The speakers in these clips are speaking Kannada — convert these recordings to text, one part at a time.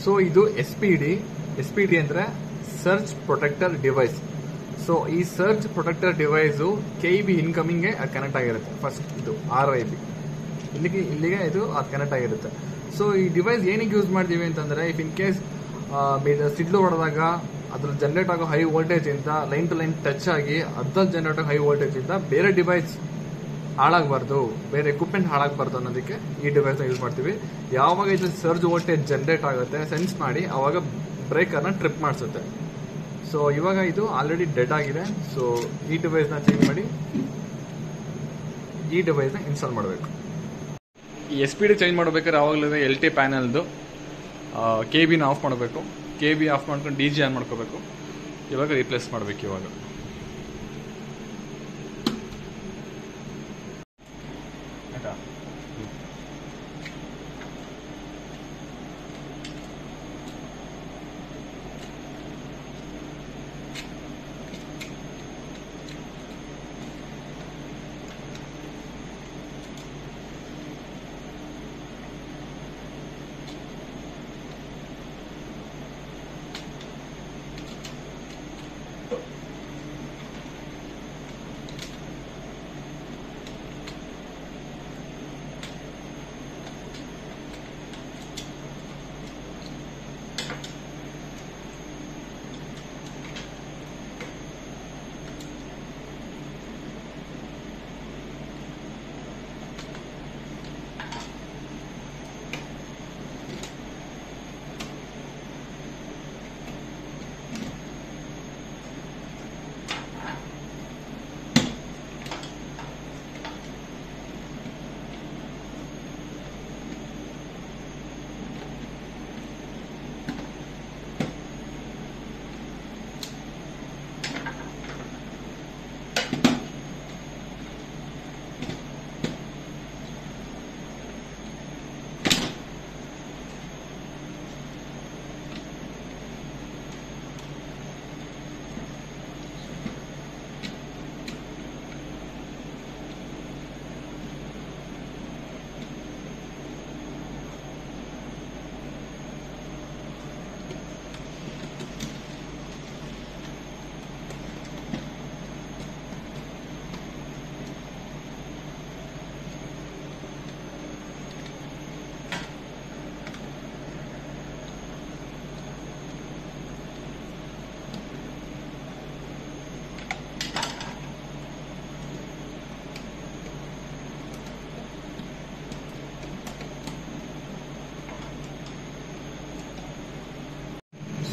ಸೊ ಇದು ಎಸ್ ಪಿ ಡಿ ಅಂದ್ರೆ ಸರ್ಚ್ ಪ್ರೊಟೆಕ್ಟರ್ ಡಿವೈಸ್. ಸೊ ಈ ಸರ್ಚ್ ಪ್ರೊಟೆಕ್ಟರ್ ಡಿವೈಸು KEB ಇನ್ಕಮಿಂಗ್ಗೆ ಕನೆಕ್ಟ್ ಆಗಿರುತ್ತೆ. ಫಸ್ಟ್ ಇದು RIB ಇಲ್ಲಿಗೆ ಇದು ಅದು ಕನೆಕ್ಟ್ ಆಗಿರುತ್ತೆ. ಸೊ ಈ ಡಿವೈಸ್ ಏನಕ್ಕೆ ಯೂಸ್ ಮಾಡ್ತೀವಿ ಅಂತಂದ್ರೆ, ಇಫ್ ಇನ್ ಕೇಸ್ ಸಿಡ್ಲು ಹೊಡೆದಾಗ ಅದ್ರ ಜನರೇಟ್ ಆಗೋ ಹೈ ವೋಲ್ಟೇಜ್ ಇಂದ ಲೈನ್ ಟು ಲೈನ್ ಟಚ್ ಆಗಿ ಅದ್ರಲ್ಲಿ ಜನರೇಟ್ ಆಗೋ ಹೈ ವೋಲ್ಟೇಜ್ ಇಂದ ಬೇರೆ ಡಿವೈಸ್ ಹಾಳಾಗಬಾರ್ದು, ಬೇರೆ ಎಕ್ವಿಪ್ಮೆಂಟ್ ಹಾಳಾಗಬಾರ್ದು ಅನ್ನೋದಕ್ಕೆ ಈ ಡಿವೈಸ್ನ ಯೂಸ್ ಮಾಡ್ತೀವಿ. ಯಾವಾಗ ಇದು ಸರ್ಜ್ ವೋಲ್ಟೇಜ್ ಜನರೇಟ್ ಆಗುತ್ತೆ ಸೆನ್ಸ್ ಮಾಡಿ ಅವಾಗ ಬ್ರೇಕರ್ನ ಟ್ರಿಪ್ ಮಾಡಿಸುತ್ತೆ. ಸೊ ಇವಾಗ ಇದು ಆಲ್ರೆಡಿ ಡೆಡ್ ಆಗಿದೆ. ಸೊ ಈ ಡಿವೈಸ್ನ ಚೇಂಜ್ ಮಾಡಿ ಈ ಡಿವೈಸ್ನ ಇನ್ಸ್ಟಾಲ್ ಮಾಡಬೇಕು. ಈ SPD ಚೇಂಜ್ ಮಾಡಬೇಕಾದ್ರೆ ಯಾವಾಗಲೂ LT ಪ್ಯಾನಲ್ದು KEBನ ಆಫ್ ಮಾಡಬೇಕು. KEB ಆಫ್ ಮಾಡ್ಕೊಂಡು DG ಆನ್ ಮಾಡ್ಕೋಬೇಕು. ಇವಾಗ ರಿಪ್ಲೇಸ್ ಮಾಡಬೇಕು. ಇವಾಗ ಆಯ್ತಾ?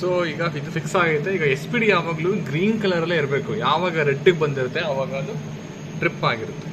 ಸೊ ಈಗ ಇದು ಫಿಕ್ಸ್ ಆಗೈತೆ. ಈಗ SPD ಯಾವಾಗಲೂ ಗ್ರೀನ್ ಕಲರಲ್ಲೇ ಇರಬೇಕು. ಯಾವಾಗ ರೆಡ್ಗೆ ಬಂದಿರುತ್ತೆ ಅವಾಗ ಅದು ಟ್ರಿಪ್ ಆಗಿರುತ್ತೆ.